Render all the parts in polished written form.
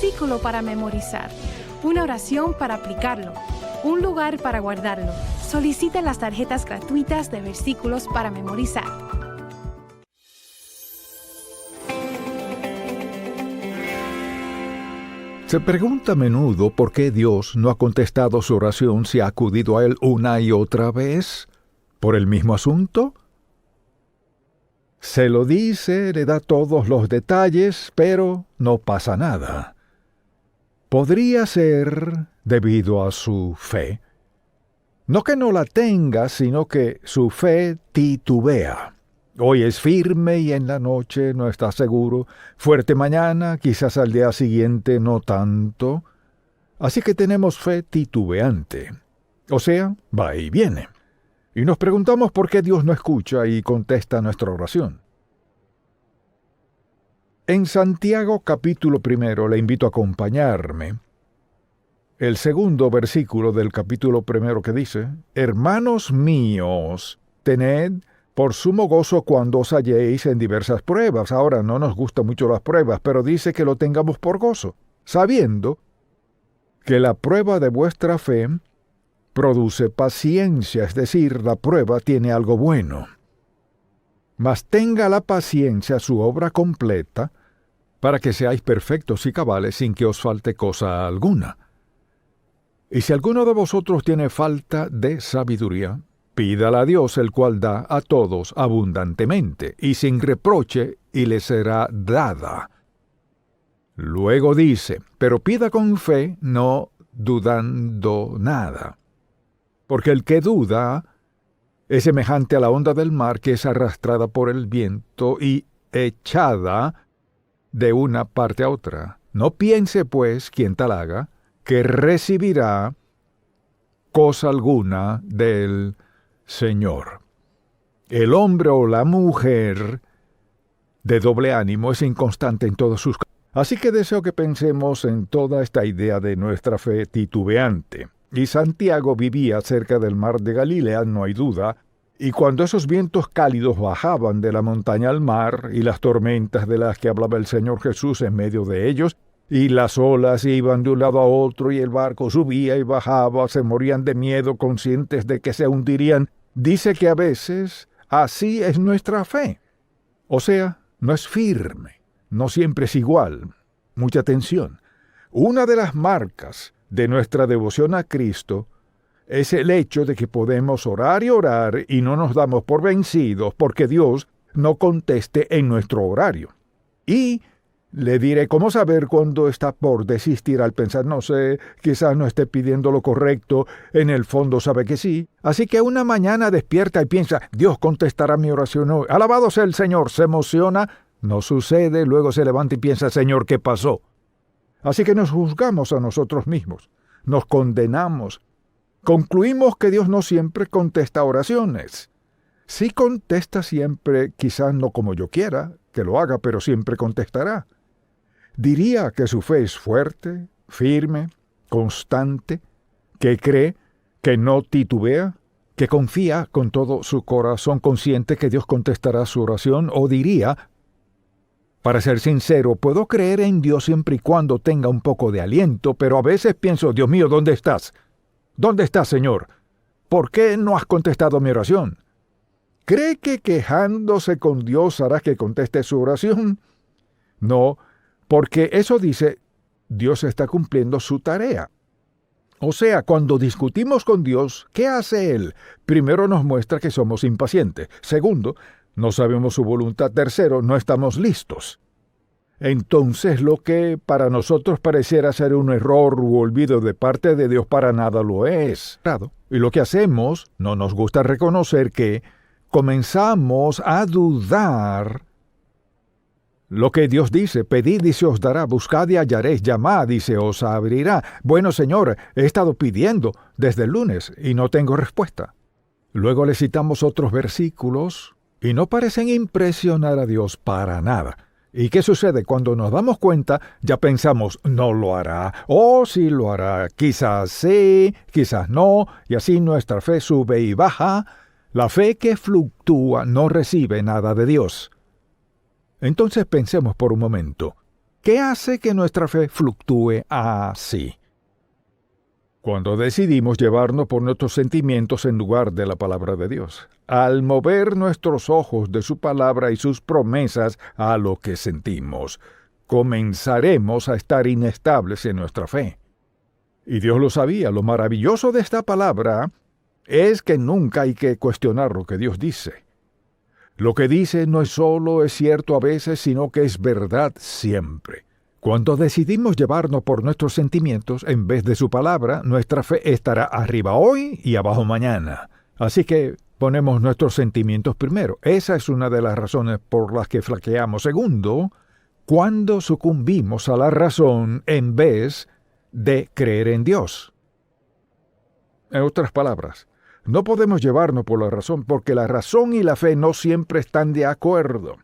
versículo para memorizar, una oración para aplicarlo, un lugar para guardarlo. Solicita las tarjetas gratuitas de versículos para memorizar. Se pregunta a menudo por qué Dios no ha contestado su oración si ha acudido a Él una y otra vez. ¿Por el mismo asunto? Se lo dice, le da todos los detalles, pero no pasa nada. Podría ser debido a su fe. No que no la tenga, sino que su fe titubea. Hoy es firme y en la noche no está seguro. Fuerte mañana, quizás al día siguiente no tanto. Así que tenemos fe titubeante. O sea, va y viene. Y nos preguntamos por qué Dios no escucha y contesta nuestra oración. En Santiago capítulo 1, le invito a acompañarme. El segundo versículo del capítulo 1 que dice: Hermanos míos, tened por sumo gozo cuando os halléis en diversas pruebas. Ahora, no nos gustan mucho las pruebas, pero dice que lo tengamos por gozo, sabiendo que la prueba de vuestra fe produce paciencia, es decir, la prueba tiene algo bueno. Mas tenga la paciencia su obra completa, para que seáis perfectos y cabales sin que os falte cosa alguna. Y si alguno de vosotros tiene falta de sabiduría, pídala a Dios, el cual da a todos abundantemente, y sin reproche, y le será dada. Luego dice, pero pida con fe, no dudando nada. Porque el que duda es semejante a la onda del mar que es arrastrada por el viento y echada de una parte a otra. No piense, pues, quien tal haga, que recibirá cosa alguna del Señor. El hombre o la mujer de doble ánimo es inconstante en todos sus caminos. Así que deseo que pensemos en toda esta idea de nuestra fe titubeante. Y Santiago vivía cerca del mar de Galilea, no hay duda, y cuando esos vientos cálidos bajaban de la montaña al mar, y las tormentas de las que hablaba el Señor Jesús en medio de ellos, y las olas iban de un lado a otro, y el barco subía y bajaba, se morían de miedo, conscientes de que se hundirían. Dice que a veces así es nuestra fe. O sea, no es firme, no siempre es igual. Mucha atención. Una de las marcas de nuestra devoción a Cristo es el hecho de que podemos orar y no nos damos por vencidos porque Dios no conteste en nuestro horario. Y le diré cómo saber cuándo está por desistir al pensar, no sé, quizás no esté pidiendo lo correcto, en el fondo sabe que sí. Así que una mañana despierta y piensa, Dios contestará mi oración hoy. Alabado sea el Señor, se emociona, no sucede, luego se levanta y piensa, Señor, ¿qué pasó? Así que nos juzgamos a nosotros mismos, nos condenamos, concluimos que Dios no siempre contesta oraciones. Sí contesta siempre, quizás no como yo quiera que lo haga, pero siempre contestará. Diría que su fe es fuerte, firme, constante, que cree, que no titubea, que confía con todo su corazón, consciente que Dios contestará su oración, o diría, para ser sincero, puedo creer en Dios siempre y cuando tenga un poco de aliento, pero a veces pienso, Dios mío, ¿dónde estás? ¿Dónde estás, Señor? ¿Por qué no has contestado mi oración? ¿Cree que quejándose con Dios hará que conteste su oración? No, porque eso dice, Dios está cumpliendo su tarea. O sea, cuando discutimos con Dios, ¿qué hace Él? Primero nos muestra que somos impacientes. Segundo, no sabemos su voluntad. Tercero, no estamos listos. Entonces, lo que para nosotros pareciera ser un error u olvido de parte de Dios para nada lo es. Y lo que hacemos, no nos gusta reconocer que comenzamos a dudar lo que Dios dice, pedid y se os dará, buscad y hallaréis, llamad y se os abrirá. Bueno, Señor, he estado pidiendo desde el lunes y no tengo respuesta. Luego le citamos otros versículos y no parecen impresionar a Dios para nada. ¿Y qué sucede? Cuando nos damos cuenta, ya pensamos, no lo hará, o sí lo hará, quizás sí, quizás no, y así nuestra fe sube y baja. La fe que fluctúa no recibe nada de Dios. Entonces pensemos por un momento, ¿Qué hace que nuestra fe fluctúe así? Cuando decidimos llevarnos por nuestros sentimientos en lugar de la palabra de Dios, al mover nuestros ojos de su palabra y sus promesas a lo que sentimos, comenzaremos a estar inestables en nuestra fe. Y Dios lo sabía. Lo maravilloso de esta palabra es que nunca hay que cuestionar lo que Dios dice. Lo que dice no es solo es cierto a veces, sino que es verdad siempre. Cuando decidimos llevarnos por nuestros sentimientos en vez de su palabra, nuestra fe estará arriba hoy y abajo mañana. Así que ponemos nuestros sentimientos primero. Esa es una de las razones por las que flaqueamos. Segundo, cuando sucumbimos a la razón en vez de creer en Dios. En otras palabras, no podemos llevarnos por la razón porque la razón y la fe no siempre están de acuerdo.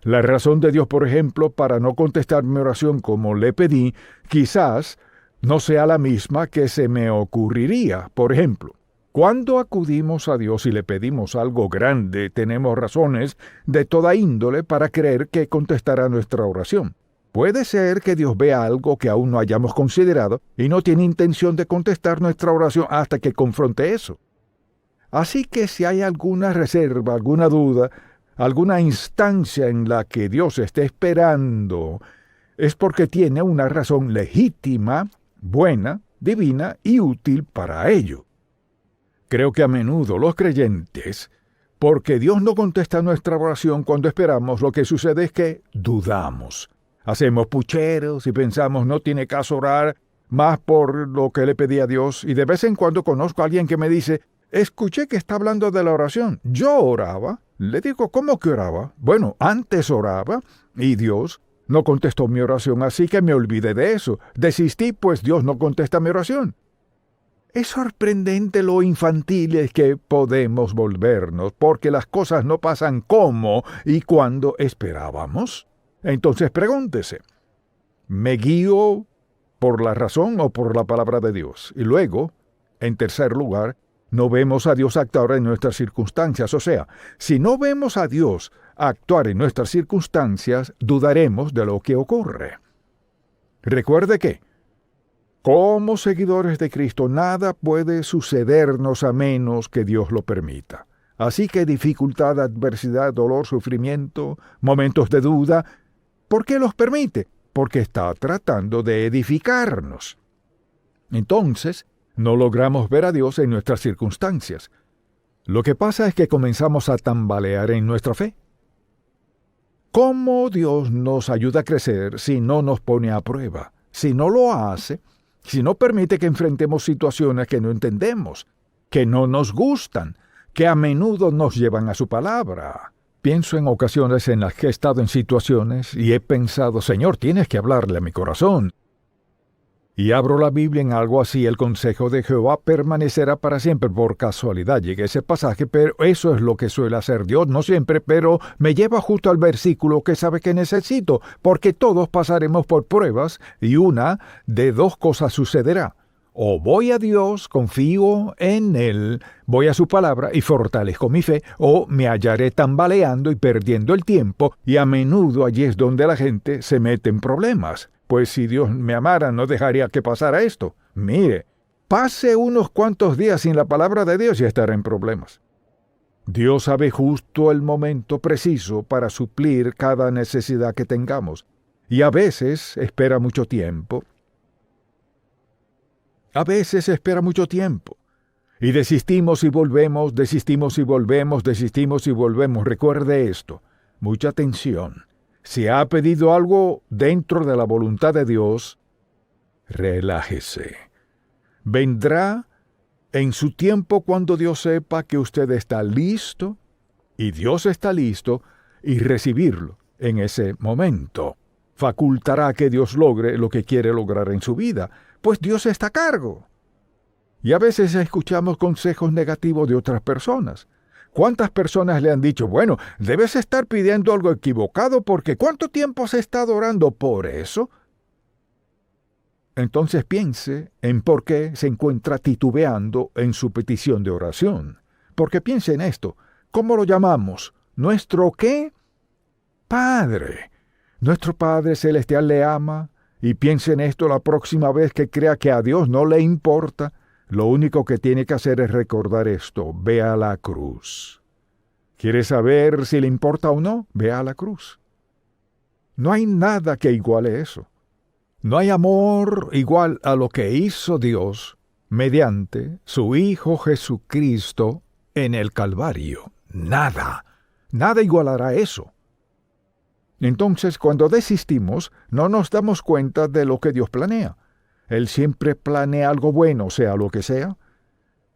La razón de Dios, por ejemplo, para no contestar mi oración como le pedí, quizás no sea la misma que se me ocurriría. Por ejemplo, cuando acudimos a Dios y le pedimos algo grande, tenemos razones de toda índole para creer que contestará nuestra oración. Puede ser que Dios vea algo que aún no hayamos considerado y no tiene intención de contestar nuestra oración hasta que confronte eso. Así que si hay alguna reserva, alguna duda, alguna instancia en la que Dios esté esperando, es porque tiene una razón legítima, buena, divina y útil para ello. Creo que a menudo los creyentes, porque Dios no contesta nuestra oración cuando esperamos, lo que sucede es que dudamos. Hacemos pucheros y pensamos no tiene caso orar más por lo que le pedí a Dios, y de vez en cuando conozco a alguien que me dice, escuché que está hablando de la oración. Yo oraba. Le digo, ¿cómo que oraba? Bueno, antes oraba y Dios no contestó mi oración, así que me olvidé de eso. Desistí, pues Dios no contesta mi oración. Es sorprendente lo infantiles que podemos volvernos, porque las cosas no pasan como y cuando esperábamos. Entonces pregúntese, ¿me guío por la razón o por la palabra de Dios? Y luego, en tercer lugar, no vemos a Dios actuar en nuestras circunstancias. O sea, si no vemos a Dios actuar en nuestras circunstancias, dudaremos de lo que ocurre. Recuerde que, como seguidores de Cristo, nada puede sucedernos a menos que Dios lo permita. Así que dificultad, adversidad, dolor, sufrimiento, momentos de duda, ¿por qué los permite? Porque está tratando de edificarnos. Entonces, no logramos ver a Dios en nuestras circunstancias. Lo que pasa es que comenzamos a tambalear en nuestra fe. ¿Cómo Dios nos ayuda a crecer si no nos pone a prueba? Si no lo hace, si no permite que enfrentemos situaciones que no entendemos, que no nos gustan, que a menudo nos llevan a su palabra. Pienso en ocasiones en las que he estado en situaciones y he pensado, Señor, tienes que hablarle a mi corazón. Y abro la Biblia en algo así, el consejo de Jehová permanecerá para siempre. Por casualidad llegué a ese pasaje, pero eso es lo que suele hacer Dios, no siempre, pero me lleva justo al versículo que sabe que necesito, porque todos pasaremos por pruebas y una de dos cosas sucederá. O voy a Dios, confío en Él, voy a su palabra y fortalezco mi fe, o me hallaré tambaleando y perdiendo el tiempo, y a menudo allí es donde la gente se mete en problemas. Pues si Dios me amara, no dejaría que pasara esto. Mire, pase unos cuantos días sin la palabra de Dios y estará en problemas. Dios sabe justo el momento preciso para suplir cada necesidad que tengamos. Y a veces espera mucho tiempo. Y desistimos y volvemos, desistimos y volvemos, desistimos y volvemos. Recuerde esto. Mucha atención. Si ha pedido algo dentro de la voluntad de Dios, relájese. Vendrá en su tiempo cuando Dios sepa que usted está listo, y Dios está listo, y recibirlo en ese momento. Facultará que Dios logre lo que quiere lograr en su vida, pues Dios está a cargo. Y a veces escuchamos consejos negativos de otras personas. ¿Cuántas personas le han dicho, bueno, debes estar pidiendo algo equivocado porque ¿cuánto tiempo has estado orando por eso? Entonces piense en por qué se encuentra titubeando en su petición de oración. Porque piense en esto, ¿cómo lo llamamos? ¿Nuestro qué? Padre. Nuestro Padre Celestial le ama, y piense en esto la próxima vez que crea que a Dios no le importa. Lo único que tiene que hacer es recordar esto: ve a la cruz. ¿Quiere saber si le importa o no? Ve a la cruz. No hay nada que iguale eso. No hay amor igual a lo que hizo Dios mediante su Hijo Jesucristo en el Calvario. Nada. Nada igualará eso. Entonces, cuando desistimos, no nos damos cuenta de lo que Dios planea. Él siempre planea algo bueno, sea lo que sea.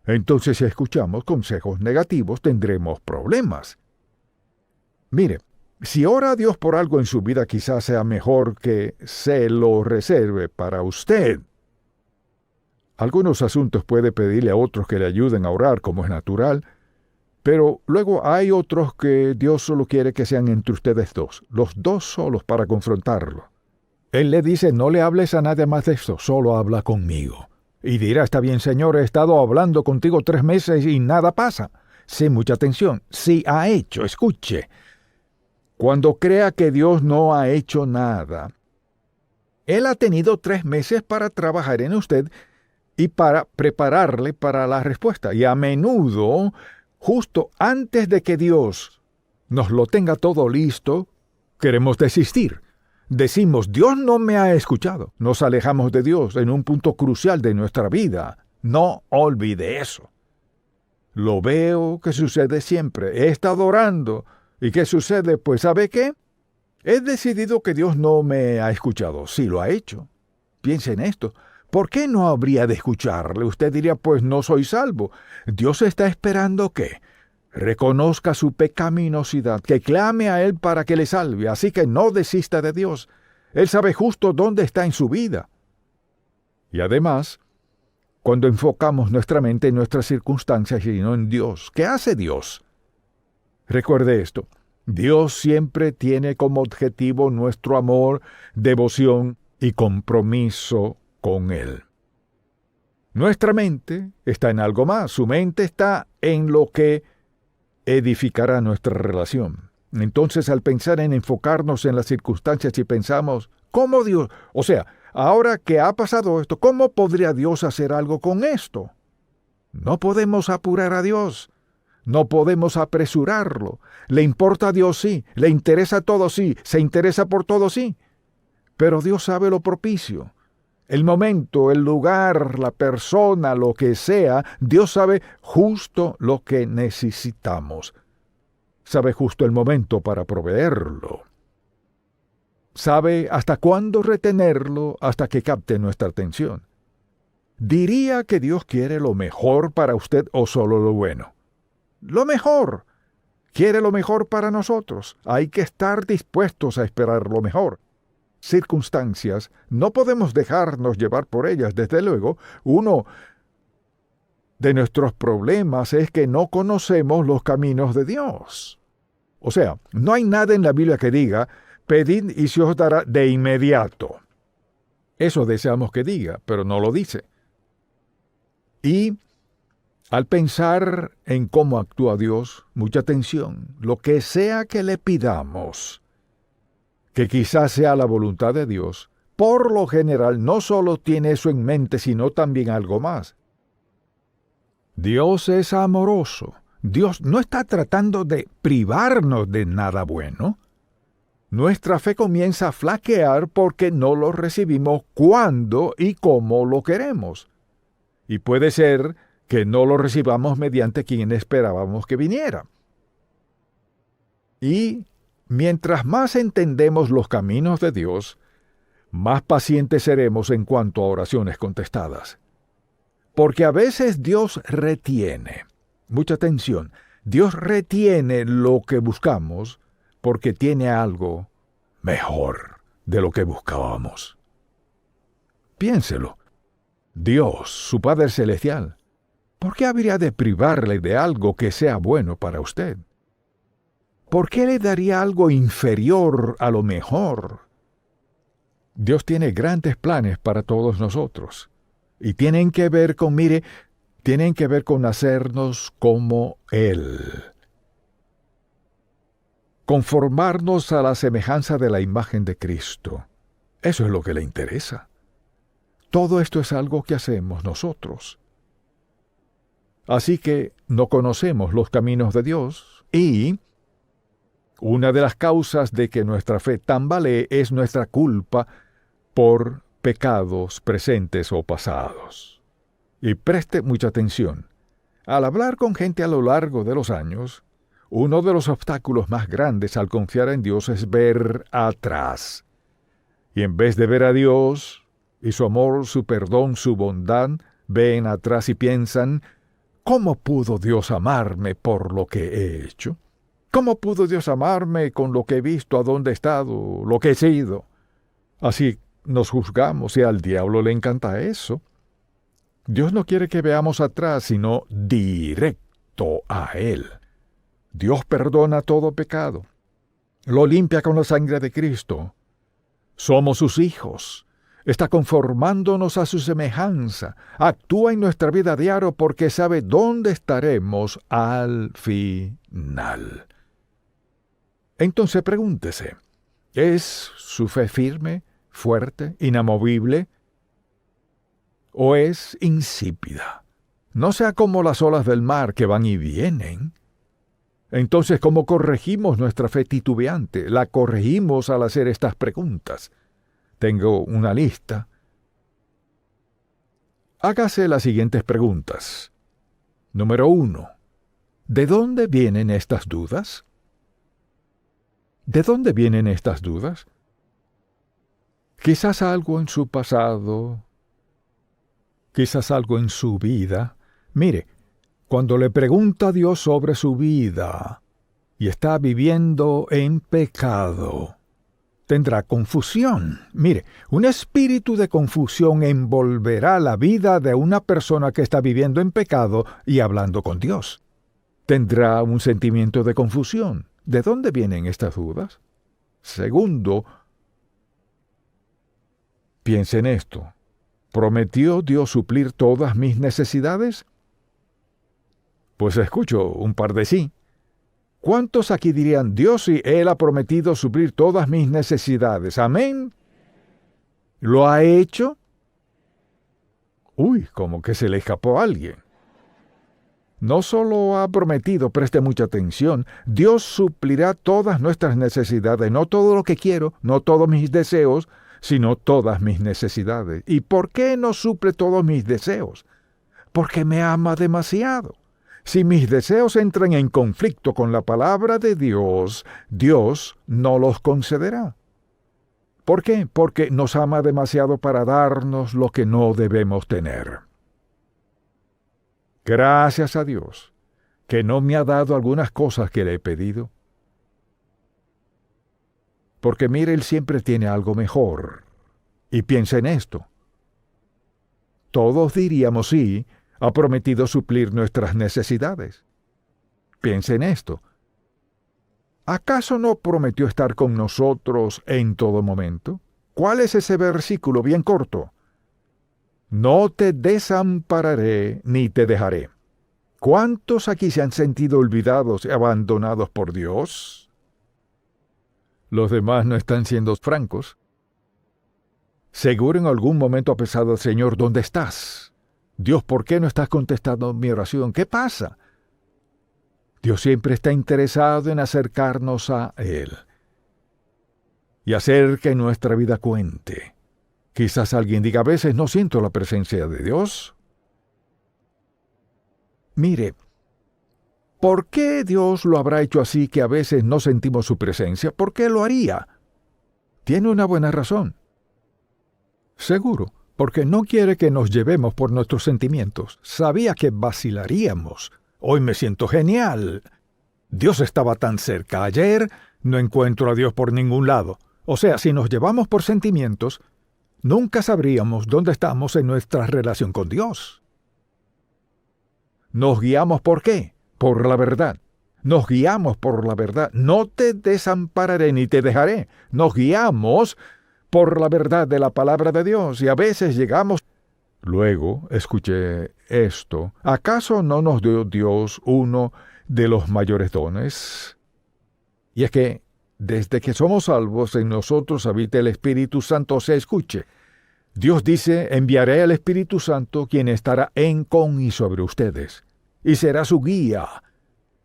Entonces, si escuchamos consejos negativos, tendremos problemas. Mire, si ora a Dios por algo en su vida, quizás sea mejor que se lo reserve para usted. Algunos asuntos puede pedirle a otros que le ayuden a orar, como es natural, pero luego hay otros que Dios solo quiere que sean entre ustedes dos, los dos solos para confrontarlo. Él le dice: no le hables a nadie más de esto, solo habla conmigo. Y dirá: está bien, Señor, he estado hablando contigo 3 meses y nada pasa. Sí, mucha atención. Sí ha hecho, escuche. Cuando crea que Dios no ha hecho nada, Él ha tenido 3 meses para trabajar en usted y para prepararle para la respuesta. Y a menudo, justo antes de que Dios nos lo tenga todo listo, queremos desistir. Decimos: Dios no me ha escuchado. Nos alejamos de Dios en un punto crucial de nuestra vida. No olvide eso. Lo veo que sucede siempre. He estado orando. ¿Y qué sucede? Pues ¿sabe qué? He decidido que Dios no me ha escuchado. Sí lo ha hecho. Piense en esto. ¿Por qué no habría de escucharle? Usted diría: pues no soy salvo. Dios está esperando que reconozca su pecaminosidad, que clame a Él para que le salve. Así que no desista de Dios. Él sabe justo dónde está en su vida. Y además, cuando enfocamos nuestra mente en nuestras circunstancias y no en Dios, ¿qué hace Dios? Recuerde esto: Dios siempre tiene como objetivo nuestro amor, devoción y compromiso con Él. Nuestra mente está en algo más. Su mente está en lo que edificará nuestra relación. Entonces, al pensar en enfocarnos en las circunstancias y pensamos: ¿cómo Dios? O sea, ahora que ha pasado esto, ¿cómo podría Dios hacer algo con esto? No podemos apurar a Dios. No podemos apresurarlo. Le importa a Dios, sí. Le interesa todo, sí. Se interesa por todo, sí. Pero Dios sabe lo propicio. El momento, el lugar, la persona, lo que sea, Dios sabe justo lo que necesitamos. Sabe justo el momento para proveerlo. Sabe hasta cuándo retenerlo hasta que capte nuestra atención. ¿Diría que Dios quiere lo mejor para usted o solo lo bueno? Lo mejor. Quiere lo mejor para nosotros. Hay que estar dispuestos a esperar lo mejor. Circunstancias, no podemos dejarnos llevar por ellas. Desde luego, uno de nuestros problemas es que no conocemos los caminos de Dios. O sea, no hay nada en la Biblia que diga: pedid y se os dará de inmediato. Eso deseamos que diga, pero no lo dice. Y al pensar en cómo actúa Dios, mucha atención, lo que sea que le pidamos, que quizás sea la voluntad de Dios, por lo general no solo tiene eso en mente, sino también algo más. Dios es amoroso. Dios no está tratando de privarnos de nada bueno. Nuestra fe comienza a flaquear porque no lo recibimos cuando y como lo queremos. Y puede ser que no lo recibamos mediante quien esperábamos que viniera. Y mientras más entendemos los caminos de Dios, más pacientes seremos en cuanto a oraciones contestadas. Porque a veces Dios retiene, mucha atención, Dios retiene lo que buscamos porque tiene algo mejor de lo que buscábamos. Piénselo. Dios, su Padre Celestial, ¿por qué habría de privarle de algo que sea bueno para usted? ¿Por qué le daría algo inferior a lo mejor? Dios tiene grandes planes para todos nosotros. Y tienen que ver con hacernos como Él. conformarnos a la semejanza de la imagen de Cristo. Eso es lo que le interesa. Todo esto es algo que hacemos nosotros. Así que no conocemos los caminos de Dios y una de las causas de que nuestra fe tambalee es nuestra culpa por pecados presentes o pasados. Y preste mucha atención. Al hablar con gente a lo largo de los años, uno de los obstáculos más grandes al confiar en Dios es ver atrás. Y en vez de ver a Dios y su amor, su perdón, su bondad, ven atrás y piensan, ¿cómo pudo Dios amarme por lo que he hecho? ¿Cómo pudo Dios amarme con lo que he visto, a dónde he estado, lo que he sido? Así nos juzgamos y al diablo le encanta eso. Dios no quiere que veamos atrás, sino directo a Él. Dios perdona todo pecado. Lo limpia con la sangre de Cristo. Somos sus hijos. Está conformándonos a su semejanza. Actúa en nuestra vida diaria porque sabe dónde estaremos al final. Entonces pregúntese, ¿es su fe firme, fuerte, inamovible? ¿O es insípida? No sea como las olas del mar que van y vienen. Entonces, ¿cómo corregimos nuestra fe titubeante? La corregimos al hacer estas preguntas. Tengo una lista. Hágase las siguientes preguntas. Número 1. ¿De dónde vienen estas dudas? ¿De dónde vienen estas dudas? Quizás algo en su pasado, quizás algo en su vida. Mire, cuando le pregunta a Dios sobre su vida y está viviendo en pecado, tendrá confusión. Mire, un espíritu de confusión envolverá la vida de una persona que está viviendo en pecado y hablando con Dios. Tendrá un sentimiento de confusión. ¿De dónde vienen estas dudas? Segundo, piense en esto. ¿Prometió Dios suplir todas mis necesidades? Pues escucho un par de sí. ¿Cuántos aquí dirían, Dios sí, Él ha prometido suplir todas mis necesidades? Amén. ¿Lo ha hecho? Uy, como que se le escapó a alguien. No solo ha prometido, preste mucha atención, Dios suplirá todas nuestras necesidades, no todo lo que quiero, no todos mis deseos, sino todas mis necesidades. ¿Y por qué no suple todos mis deseos? Porque me ama demasiado. Si mis deseos entran en conflicto con la palabra de Dios, Dios no los concederá. ¿Por qué? Porque nos ama demasiado para darnos lo que no debemos tener. Gracias a Dios, que no me ha dado algunas cosas que le he pedido. Porque mire, Él siempre tiene algo mejor. Y piensa en esto. Todos diríamos sí, ha prometido suplir nuestras necesidades. Piensa en esto. ¿Acaso no prometió estar con nosotros en todo momento? ¿Cuál es ese versículo bien corto? No te desampararé ni te dejaré. ¿Cuántos aquí se han sentido olvidados y abandonados por Dios? Los demás no están siendo francos. Seguro en algún momento ha pensado, Señor, ¿dónde estás? Dios, ¿por qué no estás contestando mi oración? ¿Qué pasa? Dios siempre está interesado en acercarnos a Él y hacer que nuestra vida cuente. Quizás alguien diga, a veces no siento la presencia de Dios. Mire, ¿por qué Dios lo habrá hecho así que a veces no sentimos su presencia? ¿Por qué lo haría? Tiene una buena razón. Seguro, porque no quiere que nos llevemos por nuestros sentimientos. Sabía que vacilaríamos. Hoy me siento genial. Dios estaba tan cerca. Ayer no encuentro a Dios por ningún lado. O sea, si nos llevamos por sentimientos, nunca sabríamos dónde estamos en nuestra relación con Dios. Nos guiamos ¿por qué? Por la verdad. Nos guiamos por la verdad. No te desampararé ni te dejaré. Nos guiamos por la verdad de la palabra de Dios y a veces llegamos. Luego, escuché esto. ¿Acaso no nos dio Dios uno de los mayores dones? Y es que desde que somos salvos, en nosotros habita el Espíritu Santo. Se escuche. Dios dice, enviaré al Espíritu Santo, quien estará en, con y sobre ustedes, y será su guía.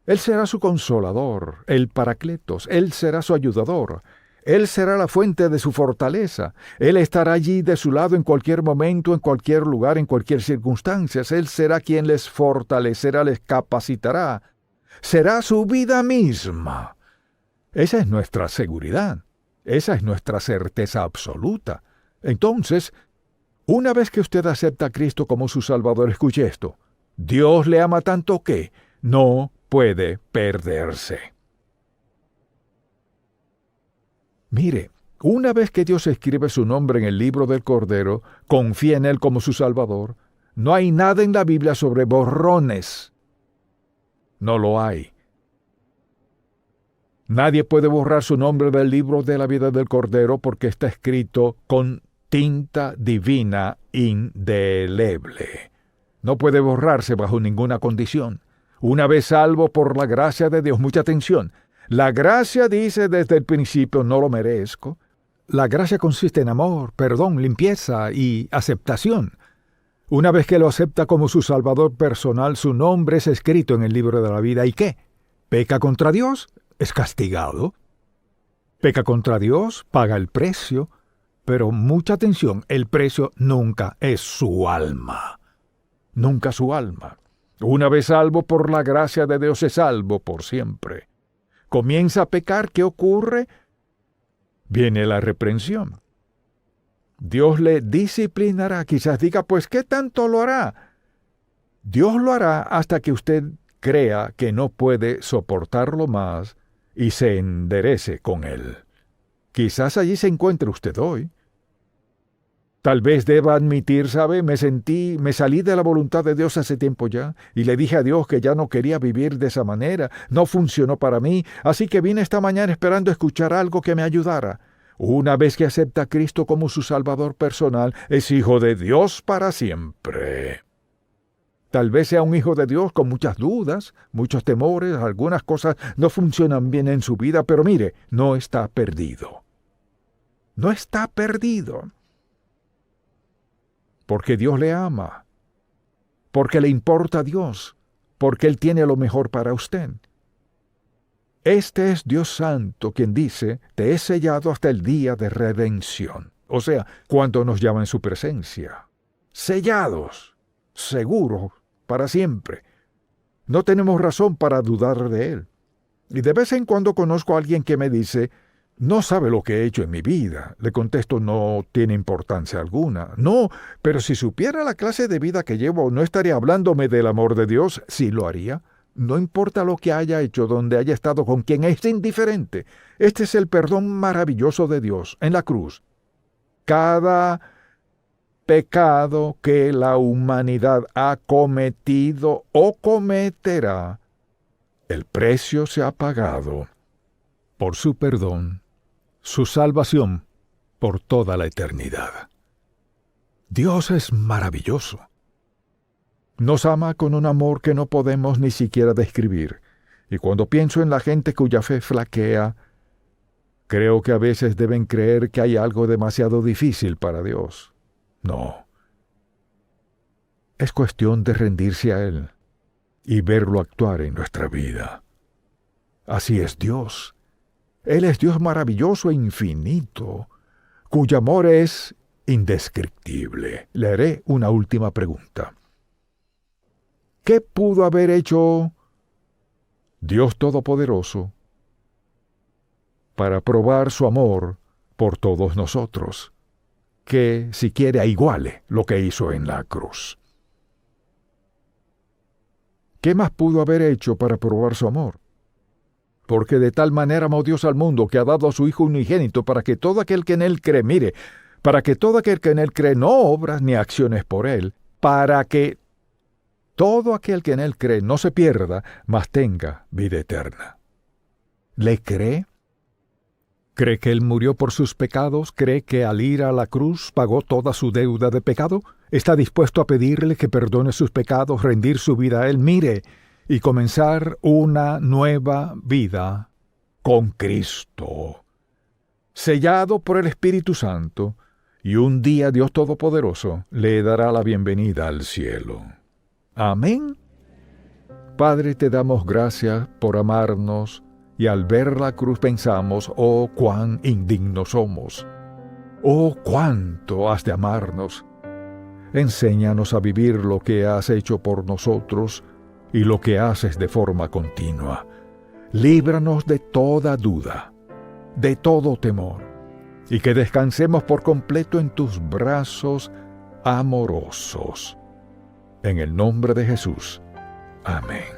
Él será su consolador, el Paracletos. Él será su ayudador. Él será la fuente de su fortaleza. Él estará allí de su lado en cualquier momento, en cualquier lugar, en cualquier circunstancia. Él será quien les fortalecerá, les capacitará. Será su vida misma. Esa es nuestra seguridad. Esa es nuestra certeza absoluta. Entonces, una vez que usted acepta a Cristo como su Salvador, escuche esto. Dios le ama tanto que no puede perderse. Mire, una vez que Dios escribe su nombre en el libro del Cordero, confía en Él como su Salvador, no hay nada en la Biblia sobre borrones. No lo hay. Nadie puede borrar su nombre del libro de la vida del Cordero porque está escrito con tinta divina indeleble. No puede borrarse bajo ninguna condición. Una vez salvo por la gracia de Dios, mucha atención. La gracia dice desde el principio, no lo merezco. La gracia consiste en amor, perdón, limpieza y aceptación. Una vez que lo acepta como su Salvador personal, su nombre es escrito en el libro de la vida. ¿Y qué? ¿Peca contra Dios? Es castigado. Peca contra Dios, paga el precio. Pero mucha atención, el precio nunca es su alma. Nunca su alma. Una vez salvo por la gracia de Dios, es salvo por siempre. Comienza a pecar, ¿qué ocurre? Viene la reprensión. Dios le disciplinará. Quizás diga, pues, ¿qué tanto lo hará? Dios lo hará hasta que usted crea que no puede soportarlo más y se enderece con él. Quizás allí se encuentre usted hoy. Tal vez deba admitir, ¿sabe? Me salí de la voluntad de Dios hace tiempo ya, y le dije a Dios que ya no quería vivir de esa manera, no funcionó para mí, así que vine esta mañana esperando escuchar algo que me ayudara. Una vez que acepta a Cristo como su Salvador personal, es hijo de Dios para siempre. Tal vez sea un hijo de Dios con muchas dudas, muchos temores, algunas cosas no funcionan bien en su vida, pero mire, no está perdido. No está perdido. Porque Dios le ama, porque le importa a Dios, porque Él tiene lo mejor para usted. Este es Dios Santo quien dice, te he sellado hasta el día de redención. O sea, cuando nos llama en su presencia. Sellados, seguros, para siempre. No tenemos razón para dudar de Él. Y de vez en cuando conozco a alguien que me dice, no sabe lo que he hecho en mi vida. Le contesto, no tiene importancia alguna. No, pero si supiera la clase de vida que llevo, no estaría hablándome del amor de Dios. Sí lo haría. No importa lo que haya hecho, donde haya estado, con quien es indiferente. Este es el perdón maravilloso de Dios en la cruz. Cada pecado que la humanidad ha cometido o cometerá, el precio se ha pagado por su perdón, su salvación por toda la eternidad. Dios es maravilloso. Nos ama con un amor que no podemos ni siquiera describir. Y cuando pienso en la gente cuya fe flaquea, creo que a veces deben creer que hay algo demasiado difícil para Dios. No. Es cuestión de rendirse a Él y verlo actuar en nuestra vida. Así es Dios. Él es Dios maravilloso e infinito, cuyo amor es indescriptible. Le haré una última pregunta. ¿Qué pudo haber hecho Dios Todopoderoso para probar su amor por todos nosotros, que siquiera iguale lo que hizo en la cruz? ¿Qué más pudo haber hecho para probar su amor? Porque de tal manera amó Dios al mundo que ha dado a su Hijo unigénito para que todo aquel que en Él cree, mire, para que todo aquel que en Él cree, no obras ni acciones por Él, para que todo aquel que en Él cree no se pierda, mas tenga vida eterna. ¿Le cree? ¿Cree que Él murió por sus pecados? ¿Cree que al ir a la cruz pagó toda su deuda de pecado? ¿Está dispuesto a pedirle que perdone sus pecados, rendir su vida a Él? Mire, y comenzar una nueva vida con Cristo, sellado por el Espíritu Santo, y un día Dios Todopoderoso le dará la bienvenida al cielo. Amén. Padre, te damos gracias por amarnos, y al ver la cruz pensamos, oh, cuán indignos somos. Oh, cuánto has de amarnos. Enséñanos a vivir lo que has hecho por nosotros y lo que haces de forma continua. Líbranos de toda duda, de todo temor, y que descansemos por completo en tus brazos amorosos. En el nombre de Jesús. Amén.